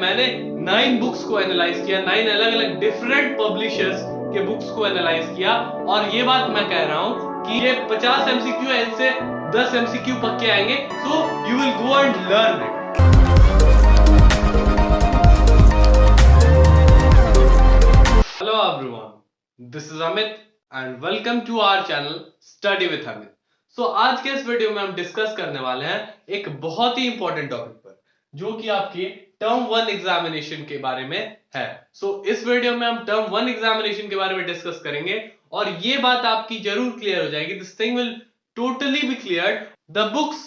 मैंने 9 बुक्स को एनालाइज किया, 9 अलग अलग डिफरेंट पब्लिशर्स के बुक्स को एनालाइज किया, और ये बात मैं कह रहा हूं कि ये 50 एमसीक्यू है, इनसे 10 एमसीक्यू पक्के आएंगे, so you will go and learn it. Hello everyone, this is Amit and welcome to our channel study with Amit. So आज के इस वीडियो में हम डिस्कस करने वाले हैं एक बहुत ही इंपॉर्टेंट टॉपिक पर, जो कि आपके टर्म 1 एग्जामिनेशन के बारे में है। सो इस वीडियो में हम टर्म 1 एग्जामिनेशन के बारे में डिस्कस करेंगे, और ये बात आपकी जरूर क्लियर हो जाएगी। This thing will totally B clear. The books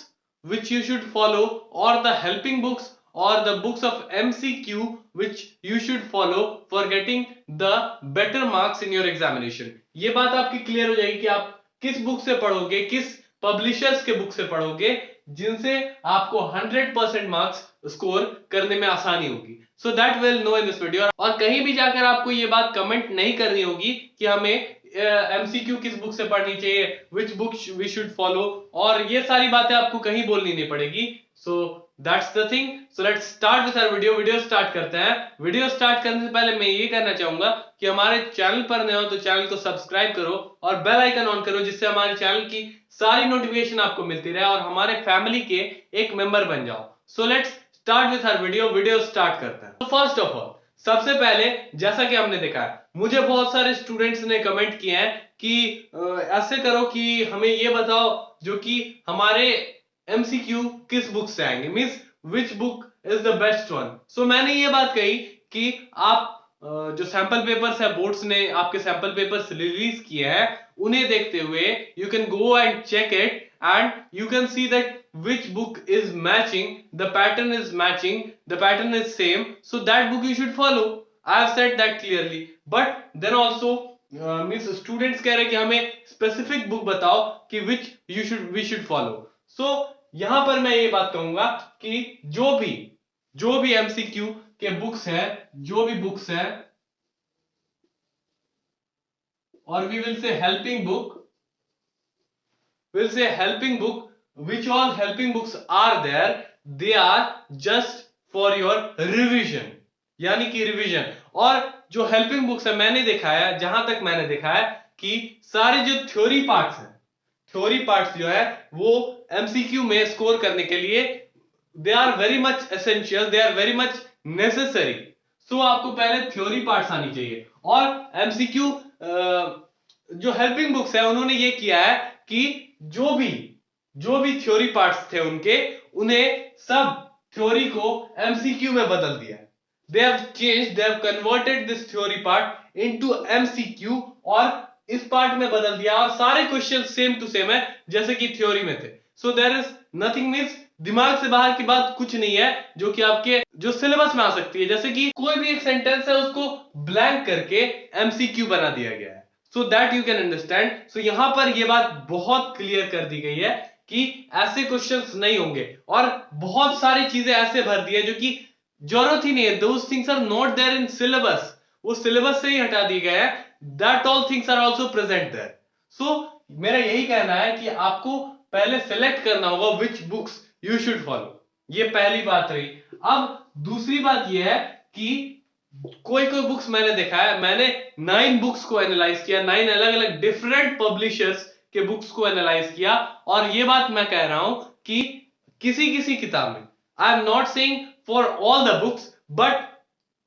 which you should follow, or the helping books, or the books of MCQ which you should follow for getting the better marks in your examination। ये बात आपकी clear हो जाएगी कि आप किस book से पढ़ोगे, किस पब्लिशर्स के बुक से पढ़ोगे, जिनसे आपको 100% मार्क्स स्कोर करने में आसानी होगी। So that will know in this video. और कहीं भी जाकर आपको ये बात कमेंट नहीं करनी होगी कि हमें एमसीक्यू किस बुक से पढ़नी चाहिए, which book we should follow, और ये सारी बातें आपको कहीं बोलनी नहीं पड़ेगी। So that's the thing. So let's start with our video स्टार्ट करते हैं। वीडियो स्टार्ट करने से पहले मैं ये कहना चाहूंगा कि हमारे चैनल पर नए हो तो चैनल को सब्सक्राइब करो और बेल आइकन ऑन करो, जिससे हमारे चैनल की सारी नोटिफिकेशन आपको मिलती रहे और हमारे फैमिली के एक मेंबर बन जाओ। So let's start with our video स्टार्ट करते हैं। तो फर्स्ट ऑफ ऑल, सबसे पहले जैसा कि हमने देखा है, मुझे बहुत सारे स्टूडेंट्स ने कमेंट किए हैं कि ऐसे करो कि हमें ये बताओ जो कि हमारे एमसीक्यू किस बुक से आएंगे, means which book is the best one. So मैंने ये बात कही कि आप जो सैंपल पेपर्स है, बोर्ड्स ने आपके सैंपल पेपर्स रिलीज किए हैं, उन्हें देखते हुए you can go and check it and you can see that which book is matching, the pattern is matching, the pattern is same, so that book you should follow. I have said that clearly, but then also means students कह रहे कि हमें specific book बताओ कि which we should follow. So यहां पर मैं ये बात कहूंगा कि जो भी MCQ के बुक्स हैं, जो भी बुक्स हैं, और we will say helping book, we'll say helping book, which all helping books are there, they are just for your revision, यानी कि रिवीजन। और जो हेल्पिंग बुक्स है, मैंने देखा है, जहां तक मैंने देखा है कि सारे जो थ्योरी पार्ट्स हैं, थ्योरी पार्ट्स जो है वो एमसीक्यू में स्कोर करने के लिए they are very much essential, they are very much necessary. So आपको पहले थ्योरी पार्ट्स आनी चाहिए, और एमसीक्यू जो हेल्पिंग बुक्स है उन्होंने ये किया है कि जो भी थ्योरी पार्ट्स थे उनके, उन्हें सब थ्योरी को एमसीक्यू में बदल दिया। They have changed, they have converted this theory part into MCQ, और इस पार्ट में बदल दिया, और सारे क्वेश्चन सेम टू सेम है जैसे कि थ्योरी में थे। So there is nothing, means दिमाग से बाहर की बात कुछ नहीं है जो कि आपके जो सिलेबस में आ सकती है। जैसे कि कोई भी एक सेंटेंस है, उसको ब्लैंक करके एमसीक्यू बना दिया गया है, so that you can understand। so यहां पर ये बात बहुत क्लियर कर दी गई है कि ऐसे क्वेश्चंस नहीं होंगे, और बहुत सारी चीजें ऐसे भर दी है जो कि जरूरत ही नहीं है। those things are not there in syllabus, वो सिलेबस से ही हटा दिए गए हैं। that all things are also present there। so मेरा यही कहना है कि आपको पहले सेलेक्ट करना होगा which books you should follow। ये पहली बात रही। अब दूसरी बात ये है कि कोई बुक्स मैंने देखा है, मैंने 9 बुक्स को एनालाइज किया, 9 अलग अलग डिफरेंट पब्लिशर्स के बुक्स को एनालाइज किया, और ये बात मैं कह रहा हूं कि किसी किताब में, I am not saying for all the books, but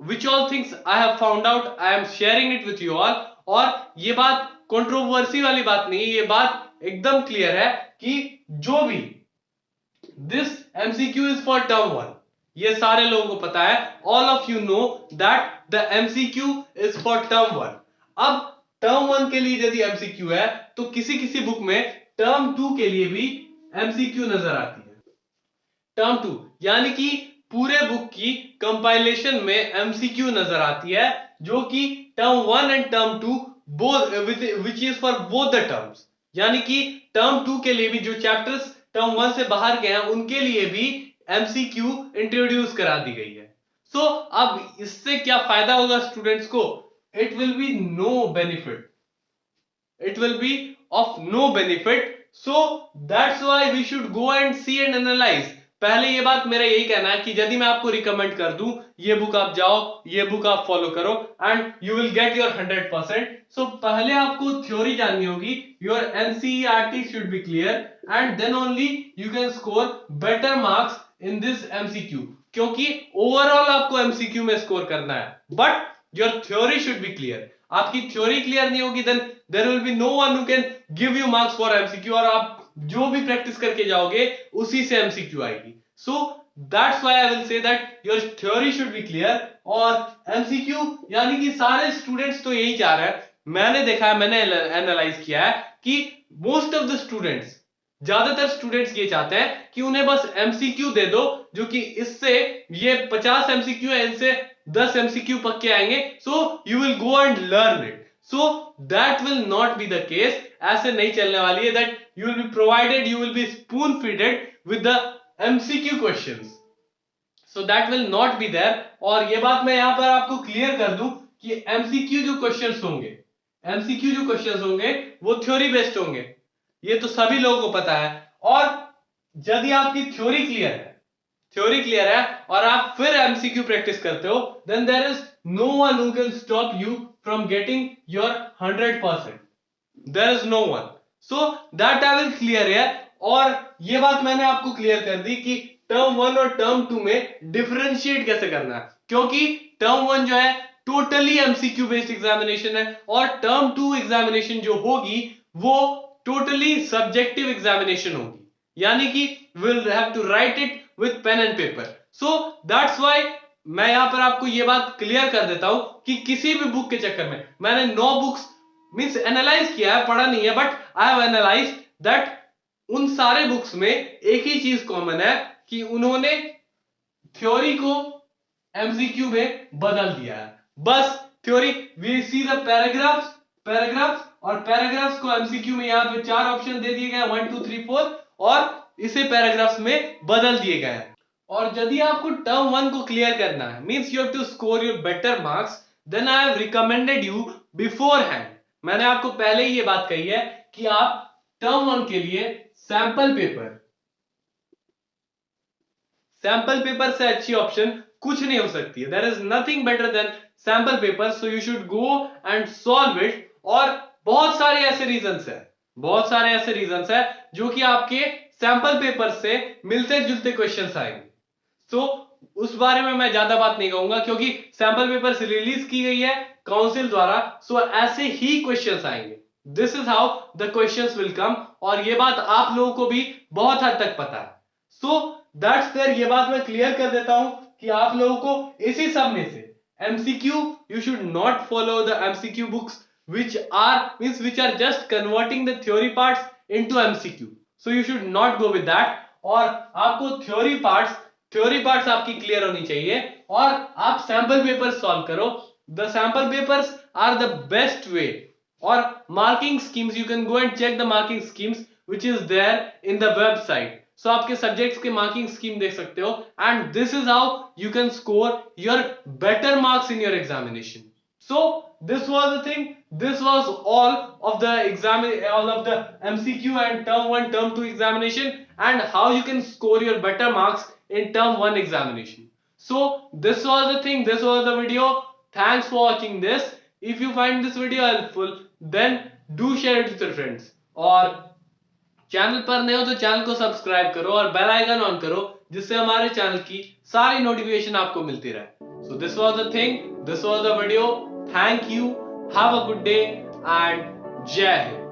which all things I have found out, I am sharing it with you all. और ये बात कंट्रोवर्सी वाली बात नहीं है, ये बात एकदम क्लियर है कि जो भी this MCQ is for term 1, ये सारे लोगों को पता है। All of you know that the MCQ is for term 1। अब टर्म 1 के लिए यदि एमसीक्यू है, तो किसी बुक में टर्म 2 के लिए भी एमसीक्यू नजर आती है। टर्म 2 यानी कि पूरे बुक की कंपाइलेशन में एमसीक्यू नजर आती है, जो कि term 1 and term 2 both, which is for both the terms. यानी कि टर्म 2 के लिए भी जो चैप्टर्स टर्म 1 से बाहर गए हैं, उनके लिए भी एमसीक्यू इंट्रोड्यूस करा दी गई है। सो अब इससे क्या फायदा होगा स्टूडेंट्स को? It will be no benefit, it will be of no benefit. So that's why we should go and see and analyse पहले ये बात मेरा यही कहना है कि यदि मैं आपको रिकमेंड कर दूं ये बुक आप जाओ, ये बुक आप फॉलो करो and you will get your 100%. सो पहले आपको थ्योरी जाननी होगी. Your NCERT should be clear and then only you can score better marks in this MCQ. क्योंकि ओवरऑल आपको एमसीक्यू में स्कोर करना है, but your theory should be clear. आपकी थ्योरी क्लियर नहीं होगी then there will be no one who can give you marks for MCQ, और आप जो भी प्रैक्टिस करके जाओगे उसी से एमसीक्यू आएगी. सो that's why I will say that your theory should be clear. और एमसीक्यू यानी कि सारे स्टूडेंट्स तो यही चाह रहे हैं. मैंने देखा है, मैंने एनालाइज किया है कि मोस्ट ऑफ द स्टूडेंट्स, ज्यादातर स्टूडेंट्स ये चाहते हैं कि उन्हें बस एमसीक्यू दे दो, जो कि इससे ये 50 एमसीक्यू है, इनसे 10 एमसीक्यू पक्के आएंगे, so you will go and learn it. So that will not be the case. ऐसे नहीं चलने वाली है. That you will be provided, you will be spoon feeded with the MCQ questions. So that will not be there. और ये बात मैं यहां पर आपको क्लियर कर दूं कि MCQ जो क्वेश्चंस होंगे, MCQ जो क्वेश्चंस होंगे वो थ्योरी बेस्ड होंगे. ये तो सभी लोगों को पता है. और यदि आपकी थ्योरी क्लियर है और आप फिर MCQ प्रैक्टिस करते हो, then there is no one who can stop you from getting your 100%. There is no one. So that I will clear है. और ये बात मैंने आपको क्लियर कर दी कि टर्म 1 और टर्म 2 में डिफरेंशिएट कैसे करना है. क्योंकि टर्म 1 जो है टोटली एमसीक्यू बेस्ड एग्जामिनेशन है, और टर्म 2 एग्जामिनेशन जो होगी वो टोटली सब्जेक्टिव एग्जामिनेशन होगी. यानी कि will have to write it with pen and paper. So that's why मैं यहां पर आपको ये बात क्लियर कर देता हूं कि किसी भी बुक के चक्कर में, मैंने 9 बुक्स मींस एनालाइज किया है, पढ़ा नहीं है, but I have analyse that उन सारे बुक्स में एक ही चीज कॉमन है कि उन्होंने थ्योरी को एमसीक्यू में बदल दिया है. बस theory, we see the paragraphs और पैराग्राफ्स को एमसीक्यू में यहां पे 4 ऑप्शन दे दिए गए 1 2 3 4, और इसे पैराग्राफ्स में बदल दिए गए हैं. और यदि आपको टर्म 1 को क्लियर करना है, means you have to score your better marks, then I have recommended you beforehand. मैंने आपको पहले ही ये बात कही है कि आप टर्म 1 के लिए सैंपल पेपर से अच्छी ऑप्शन कुछ नहीं हो सकती है. There is nothing better than sample paper. So you should go and solve it. और बहुत सारे ऐसे रीजंस है जो कि आपके सैंपल पेपर से मिलते जुलते क्वेश्चंस आएंगे. सो उस बारे में मैं ज्यादा बात नहीं कहूंगा, क्योंकि सैंपल पेपर रिलीज की गई है काउंसिल द्वारा. सो ऐसे ही क्वेश्चंस आएंगे. This is how the questions will come. और ये बात आप लोगों को भी बहुत हद तक पता है. So that's there. ये बात मैं क्लियर कर देता हूं कि आप लोगों को इसी सब में से MCQ, you should not follow the MCQ books which are just converting the theory parts into MCQ. So you should not go with that. और आपको थ्योरी पार्ट्स आपकी क्लियर होनी चाहिए, और आप सैंपल पेपर सॉल्व करो. The sample papers are the best way. और marking schemes, you can go and check the marking schemes which is there in the website. So आपके सब्जेक्ट्स के marking scheme देख सकते हो, and this is how you can score your better marks in your examination. So this was the thing. This was all of the MCQ and term 1 term 2 examination, and how you can score your better marks in term 1 examination. So this was the thing, this was the video. Thanks for watching this. If you find this video helpful, then do share it with your friends. और channel पर नए हो तो channel को subscribe करो और bell icon on करो, जिससे हमारे चैनल की सारी नोटिफिकेशन आपको मिलती रहे. So this was the thing, this was the video. Thank you, have a good day, and Jai Hind.